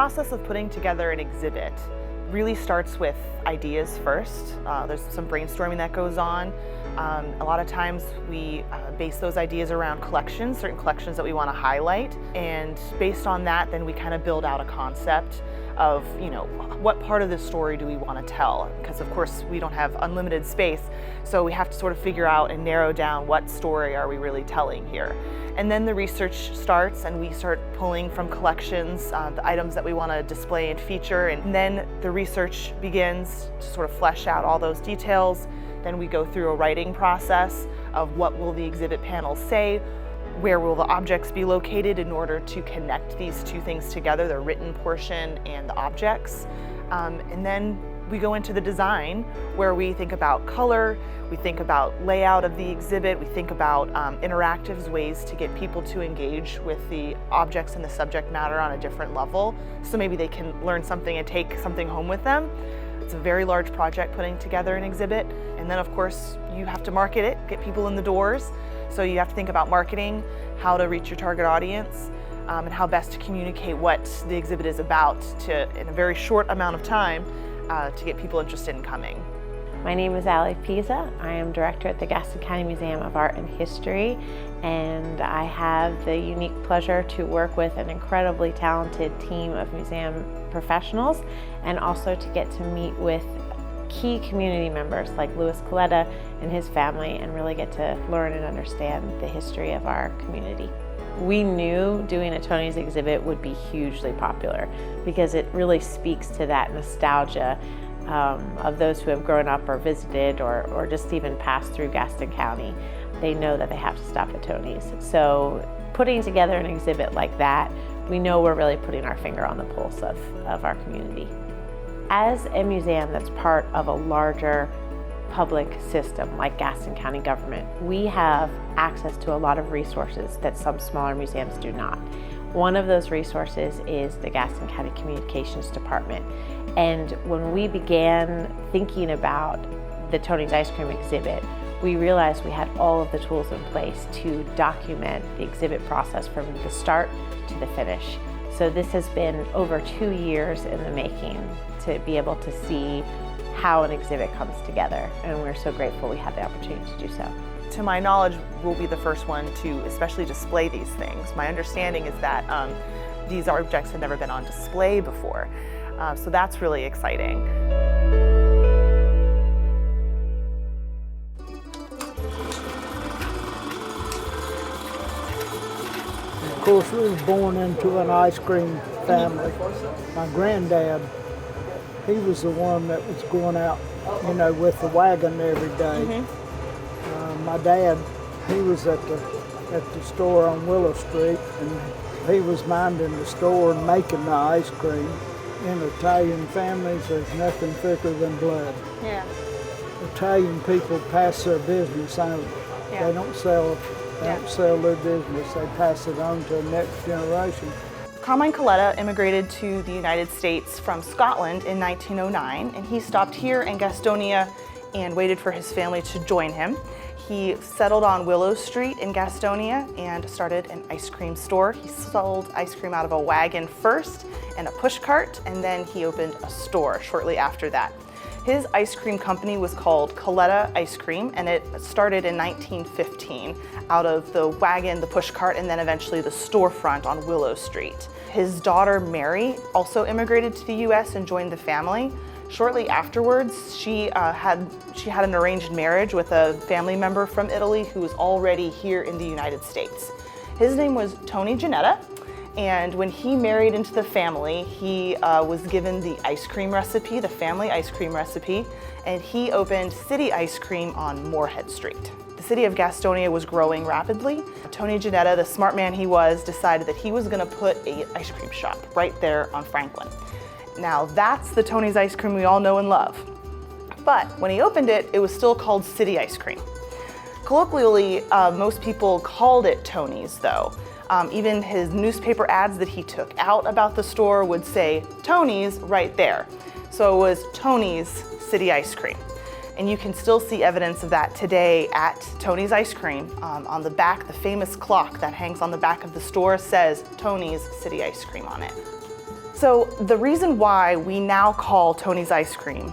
process of putting together an exhibit really starts with ideas first. There's some brainstorming that goes on. A lot of times we base those ideas around collections, certain collections that we want to highlight, and based on that then we kind of build out a concept of, what part of the story do we want to tell? Because of course we don't have unlimited space, so we have to sort of figure out and narrow down what story are we really telling here. And then the research starts and we start pulling from collections the items that we want to display and feature, and then the research begins to sort of flesh out all those details. Then we go through a writing process of what will the exhibit panels say, where will the objects be located in order to connect these two things together, the written portion and the objects. And then we go into the design where we think about color, we think about layout of the exhibit, we think about interactive ways to get people to engage with the objects and the subject matter on a different level, so maybe they can learn something and take something home with them. It's a very large project putting together an exhibit, and then of course you have to market it, get people in the doors. So you have to think about marketing, how to reach your target audience, and how best to communicate what the exhibit is about in a very short amount of time to get people interested in coming. My name is Ali Pisa. I am director at the Gaston County Museum of Art and History, and I have the unique pleasure to work with an incredibly talented team of museum professionals, and also to get to meet with key community members like Louis Coletta and his family, and really get to learn and understand the history of our community. We knew doing a Tony's exhibit would be hugely popular because it really speaks to that nostalgia of those who have grown up or visited or just even passed through Gaston County. They know that they have to stop at Tony's. So putting together an exhibit like that, we know we're really putting our finger on the pulse of our community. As a museum that's part of a larger public system like Gaston County government, we have access to a lot of resources that some smaller museums do not. One of those resources is the Gaston County Communications Department. And when we began thinking about the Tony's Ice Cream exhibit, we realized we had all of the tools in place to document the exhibit process from the start to the finish. So this has been over 2 years in the making to be able to see how an exhibit comes together, and we're so grateful we had the opportunity to do so. To my knowledge, we'll be the first one to especially display these things. My understanding is that these objects had never been on display before, so that's really exciting. Of course, we was born into an ice cream family. My granddad, he was the one that was going out, with the wagon every day. My dad, he was at the store on Willow Street, and he was minding the store and making the ice cream. In Italian families, there's nothing thicker than blood. Yeah. Italian people pass their business on. Yeah. They don't sell their business, they pass it on to the next generation. Carmine Coletta immigrated to the United States from Scotland in 1909, and he stopped here in Gastonia and waited for his family to join him. He settled on Willow Street in Gastonia and started an ice cream store. He sold ice cream out of a wagon first and a push cart, and then he opened a store shortly after that. His ice cream company was called Coletta Ice Cream, and it started in 1915 out of the wagon, the push cart, and then eventually the storefront on Willow Street. His daughter Mary also immigrated to the US and joined the family. Shortly afterwards, she had an arranged marriage with a family member from Italy who was already here in the United States. His name was Tony Ginetta, and when he married into the family, he was given the ice cream recipe, the family ice cream recipe, and he opened City Ice Cream on Moorhead Street. The city of Gastonia was growing rapidly. Tony Ginetta, the smart man he was, decided that he was going to put an ice cream shop right there on Franklin. Now that's the Tony's Ice Cream we all know and love. But when he opened it, it was still called City Ice Cream. Colloquially, most people called it Tony's though. Even his newspaper ads that he took out about the store would say Tony's right there. So it was Tony's City Ice Cream. And you can still see evidence of that today at Tony's Ice Cream. On the back, the famous clock that hangs on the back of the store says Tony's City Ice Cream on it. So the reason why we now call Tony's Ice Cream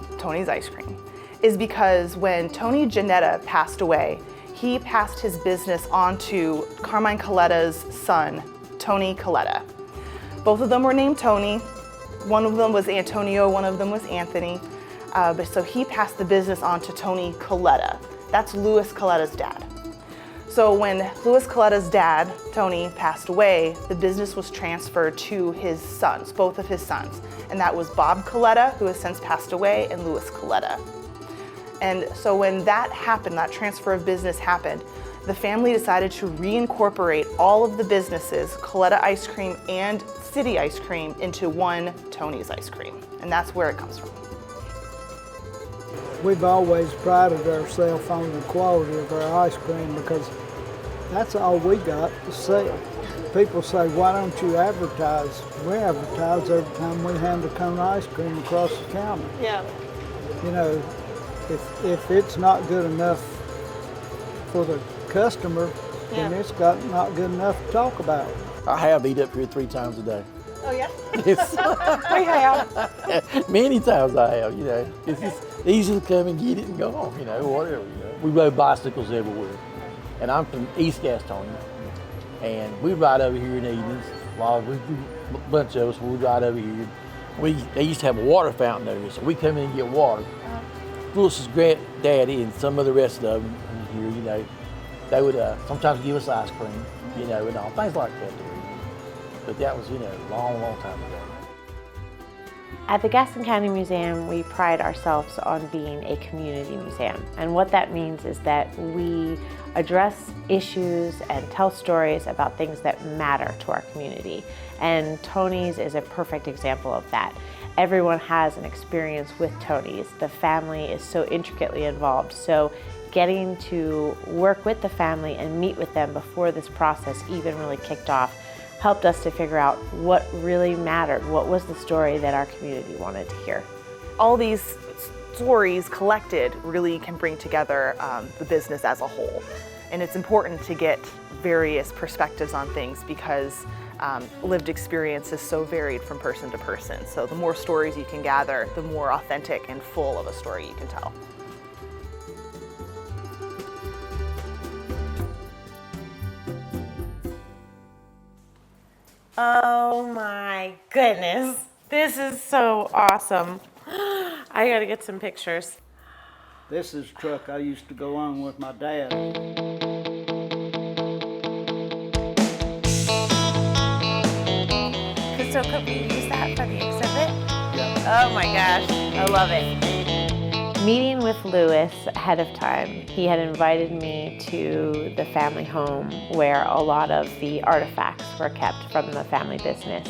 is because when Tony Janetta passed away, he passed his business on to Carmine Coletta's son, Tony Coletta. Both of them were named Tony. One of them was Antonio, one of them was Anthony. So he passed the business on to Tony Coletta. That's Louis Coletta's dad. So when Louis Coletta's dad, Tony, passed away, the business was transferred to his sons, both of his sons. And that was Bob Coletta, who has since passed away, and Louis Coletta. And so when that happened, that transfer of business happened, the family decided to reincorporate all of the businesses, Coletta Ice Cream and City Ice Cream, into one Tony's Ice Cream. And that's where it comes from. We've always prided ourselves on the quality of our ice cream because that's all we got to sell. People say, why don't you advertise? We advertise every time we hand a cone of ice cream across the counter. Yeah. You know, if it's not good enough for the customer, then it's got not good enough to talk about. I have eat up here 3 times a day. Oh, yeah? Yes. We have. Many times I have, you know. It's just easy to come and get it and go home, you know, whatever, you know. We rode bicycles everywhere. And I'm from East Gastonia. And we ride over here in the evenings. A bunch of us, we ride over here. They used to have a water fountain there, so we come in and get water. Louis's granddaddy and some of the rest of them here, you know, they would sometimes give us ice cream, you know, and all things like that. But that was, you know, a long, long time ago. At the Gaston County Museum, we pride ourselves on being a community museum. And what that means is that we address issues and tell stories about things that matter to our community. And Tony's is a perfect example of that. Everyone has an experience with Tony's. The family is so intricately involved. So getting to work with the family and meet with them before this process even really kicked off helped us to figure out what really mattered, what was the story that our community wanted to hear. All these stories collected really can bring together the business as a whole. And it's important to get various perspectives on things because lived experience is so varied from person to person. So the more stories you can gather, the more authentic and full of a story you can tell. Oh my goodness, this is so awesome. I gotta get some pictures. This is a truck I used to go on with my dad. So could we use that for the exhibit? Yeah. Oh my gosh, I love it. Meeting with Louis ahead of time, he had invited me to the family home where a lot of the artifacts were kept from the family business.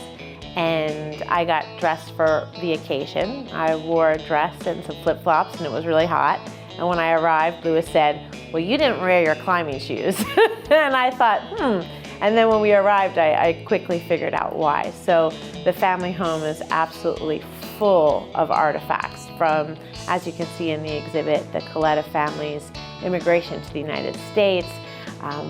And I got dressed for the occasion. I wore a dress and some flip-flops and it was really hot. And when I arrived, Louis said, well, you didn't wear your climbing shoes. And I thought, And then when we arrived, I quickly figured out why. So the family home is absolutely full of artifacts from, as you can see in the exhibit, the Coletta family's immigration to the United States,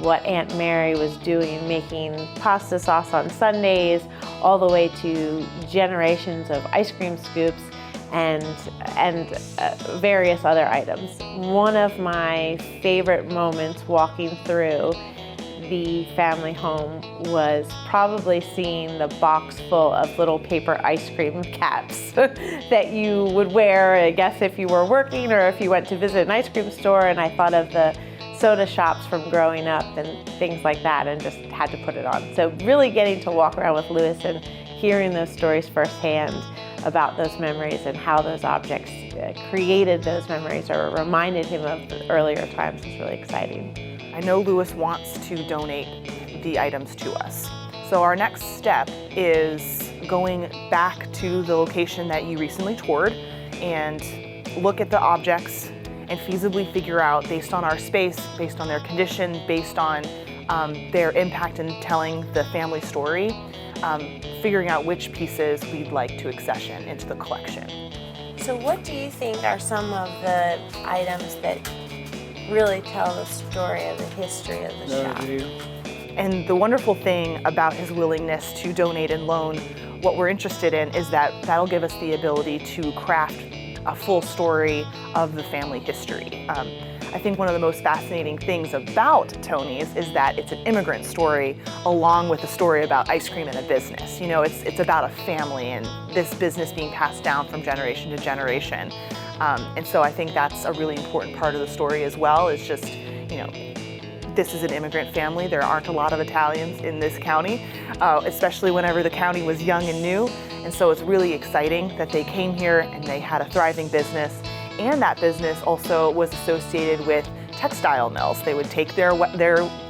what Aunt Mary was doing, making pasta sauce on Sundays, all the way to generations of ice cream scoops and various other items. One of my favorite moments walking through the family home was probably seeing the box full of little paper ice cream caps that you would wear, I guess, if you were working or if you went to visit an ice cream store. And I thought of the soda shops from growing up and things like that and just had to put it on. So really getting to walk around with Louis and hearing those stories firsthand about those memories and how those objects created those memories or reminded him of the earlier times is really exciting. I know Louis wants to donate the items to us. So our next step is going back to the location that you recently toured and look at the objects and feasibly figure out, based on our space, based on their condition, based on their impact in telling the family story, figuring out which pieces we'd like to accession into the collection. So what do you think are some of the items that really tell the story of the history of the shop? And the wonderful thing about his willingness to donate and loan what we're interested in is that that'll give us the ability to craft a full story of the family history. I think one of the most fascinating things about Tony's is that it's an immigrant story along with a story about ice cream and a business. You know, it's about a family and this business being passed down from generation to generation. And so I think that's a really important part of the story as well, is just, you know, this is an immigrant family. There aren't a lot of Italians in this county, especially whenever the county was young and new. And so it's really exciting that they came here and they had a thriving business. And that business also was associated with textile mills. They would take their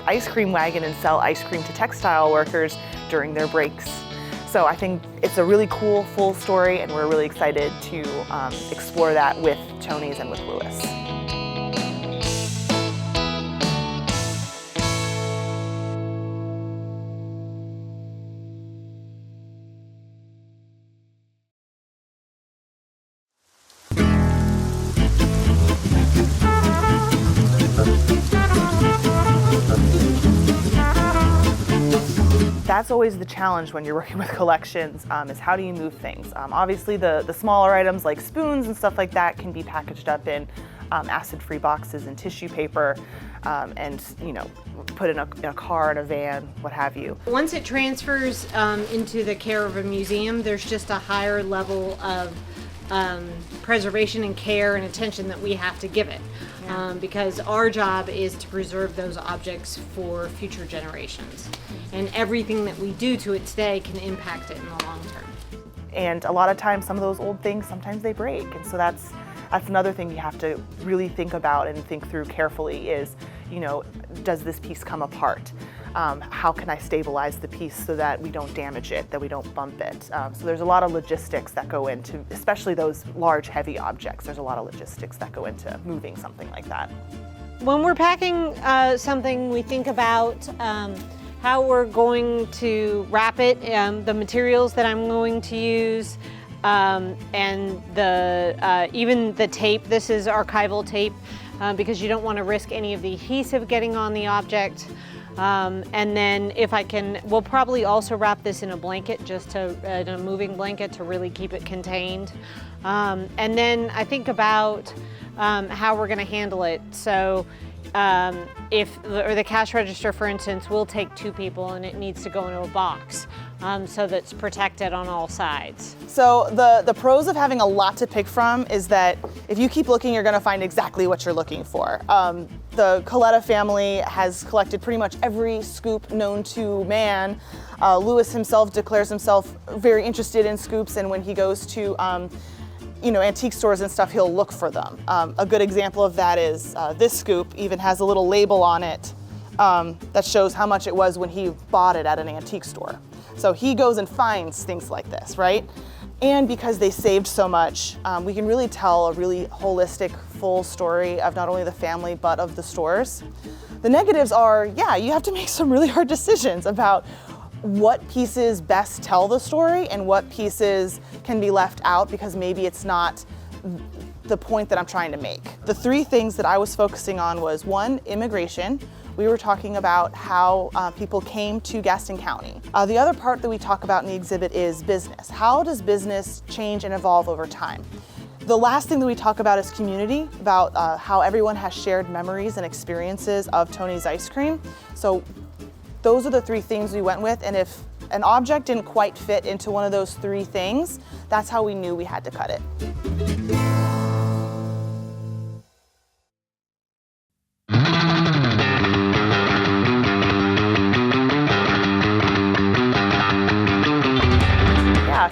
ice cream wagon and sell ice cream to textile workers during their breaks. So I think it's a really cool, full story, and we're really excited to explore that with Tony's and with Louis. That's always the challenge when you're working with collections, is how do you move things? Obviously the smaller items like spoons and stuff like that can be packaged up in acid-free boxes and tissue paper, and put in a car, in a van, what have you. Once it transfers into the care of a museum, there's just a higher level of preservation and care and attention that we have to give it, because our job is to preserve those objects for future generations, and everything that we do to it today can impact it in the long term. And a lot of times some of those old things, sometimes they break, and so that's another thing you have to really think about and think through carefully is, does this piece come apart? How can I stabilize the piece so that we don't damage it, that we don't bump it? So there's a lot of logistics that go into, especially those large, heavy objects, there's a lot of logistics that go into moving something like that. When we're packing something, we think about how we're going to wrap it, the materials that I'm going to use, and even the tape. This is archival tape because you don't want to risk any of the adhesive getting on the object. And then if I can, we'll probably also wrap this in a blanket, in a moving blanket to really keep it contained. And then I think about how we're going to handle it. So if the cash register, for instance, will take 2 people and it needs to go into a box so that's protected on all sides. So the pros of having a lot to pick from is that if you keep looking, you're going to find exactly what you're looking for. The Coletta family has collected pretty much every scoop known to man. Louis himself declares himself very interested in scoops, and when he goes to antique stores and stuff, he'll look for them. A good example of that is this scoop even has a little label on it that shows how much it was when he bought it at an antique store. So he goes and finds things like this, right? And because they saved so much, we can really tell a really holistic, full story of not only the family, but of the stores. The negatives are, you have to make some really hard decisions about what pieces best tell the story and what pieces can be left out because maybe it's not the point that I'm trying to make. The 3 things that I was focusing on was 1, immigration. We were talking about how people came to Gaston County. The other part that we talk about in the exhibit is business. How does business change and evolve over time? The last thing that we talk about is community, about how everyone has shared memories and experiences of Tony's ice cream. So those are the 3 things we went with, and if an object didn't quite fit into one of those 3 things, that's how we knew we had to cut it.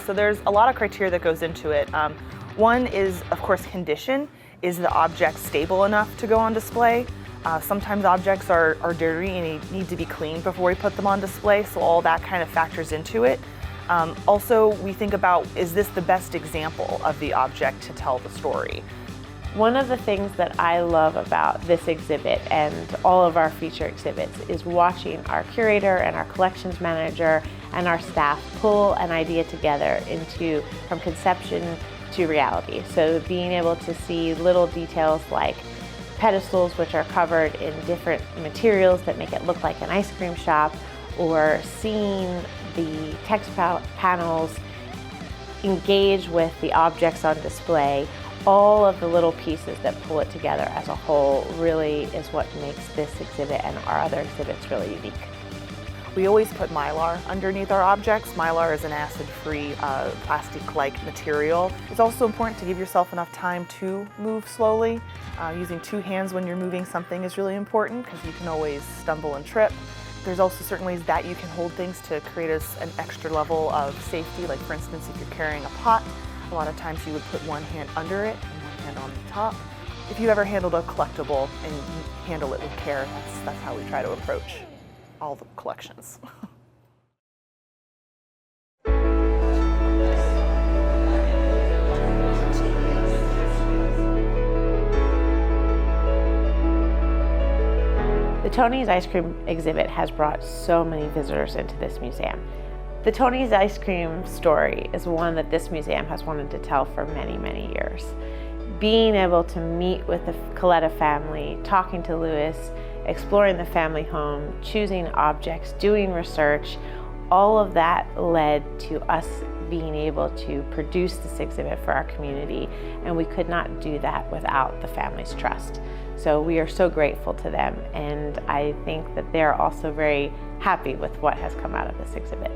So there's a lot of criteria that goes into it. One is, of course, condition. Is the object stable enough to go on display? Sometimes objects are dirty and need to be cleaned before we put them on display, so all that kind of factors into it. Also, we think about, is this the best example of the object to tell the story? One of the things that I love about this exhibit and all of our feature exhibits is watching our curator and our collections manager and our staff pull an idea together from conception to reality. So being able to see little details like pedestals which are covered in different materials that make it look like an ice cream shop, or seeing the text panels engage with the objects on display. All of the little pieces that pull it together as a whole really is what makes this exhibit and our other exhibits really unique. We always put Mylar underneath our objects. Mylar is an acid-free plastic-like material. It's also important to give yourself enough time to move slowly. Using two hands when you're moving something is really important because you can always stumble and trip. There's also certain ways that you can hold things to create an extra level of safety. Like for instance, if you're carrying a pot, a lot of times you would put one hand under it and one hand on the top. If you ever handled a collectible and you handle it with care, that's how we try to approach all the collections. The Tony's Ice Cream exhibit has brought so many visitors into this museum. The Tony's Ice Cream story is one that this museum has wanted to tell for many, many years. Being able to meet with the Coletta family, talking to Louis, exploring the family home, choosing objects, doing research, all of that led to us being able to produce this exhibit for our community, and we could not do that without the family's trust. So we are so grateful to them, and I think that they're also very happy with what has come out of this exhibit.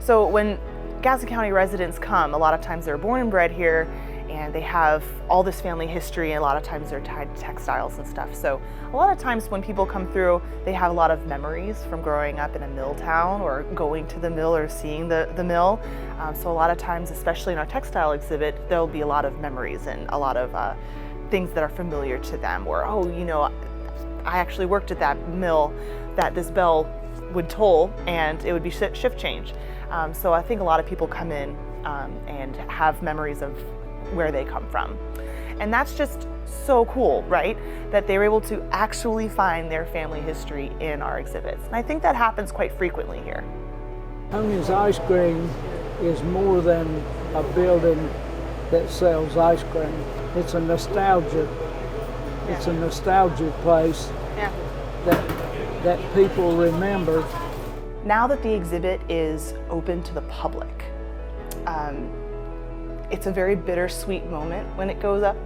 So when Gaston County residents come, a lot of times they're born and bred here, and they have all this family history, and a lot of times they're tied to textiles and stuff. So a lot of times when people come through, they have a lot of memories from growing up in a mill town or going to the mill or seeing the mill. So a lot of times, especially in our textile exhibit, there'll be a lot of memories and a lot of things that are familiar to them, or, oh, you know, I actually worked at that mill that this bell would toll and it would be shift change. So I think a lot of people come in and have memories of where they come from. And that's just so cool, right? That they were able to actually find their family history in our exhibits. And I think that happens quite frequently here. Tony's Ice Cream is more than a building that sells ice cream. It's a nostalgia. It's a nostalgia place that people remember. Now that the exhibit is open to the public, it's a very bittersweet moment when it goes up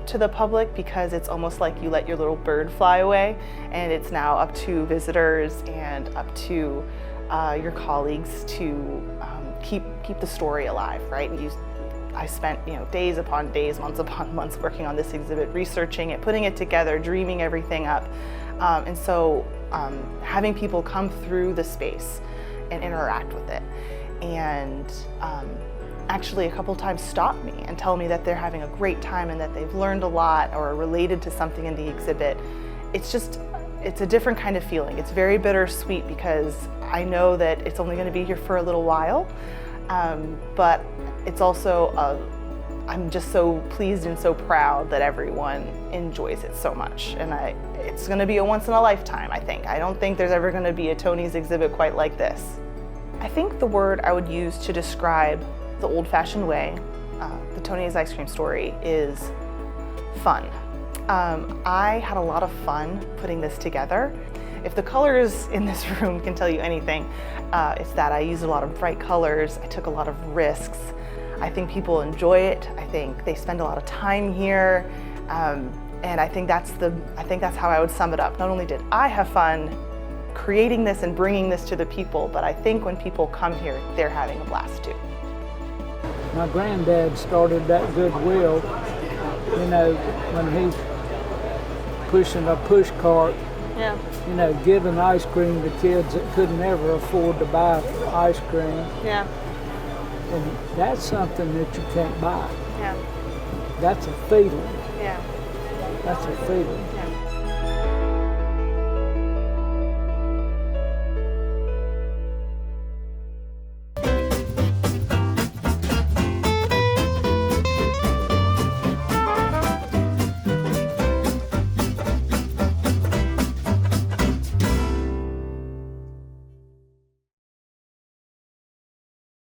to the public, because it's almost like you let your little bird fly away, and it's now up to visitors and up to your colleagues to keep the story alive, right? I spent days upon days, months upon months working on this exhibit, researching it, putting it together, dreaming everything up. And so having people come through the space and interact with it, and actually a couple times stop me and tell me that they're having a great time and that they've learned a lot or are related to something in the exhibit. It's a different kind of feeling. It's very bittersweet because I know that it's only going to be here for a little while, but it's also I'm just so pleased and so proud that everyone enjoys it so much, and it's going to be a once in a lifetime, I think. I don't think there's ever going to be a Tony's exhibit quite like this. I think the word I would use to describe the old-fashioned way, the Tony's Ice Cream story, is fun. I had a lot of fun putting this together. If the colors in this room can tell you anything, it's that I used a lot of bright colors, I took a lot of risks. I think people enjoy it. I think they spend a lot of time here, and I think that's how I would sum it up. Not only did I have fun creating this and bringing this to the people, but I think when people come here, they're having a blast too. My granddad started that Goodwill, when he's pushing a push cart, giving ice cream to kids that could never afford to buy ice cream. Yeah. And that's something that you can't buy. Yeah. That's a feeling. Yeah. That's a feeling.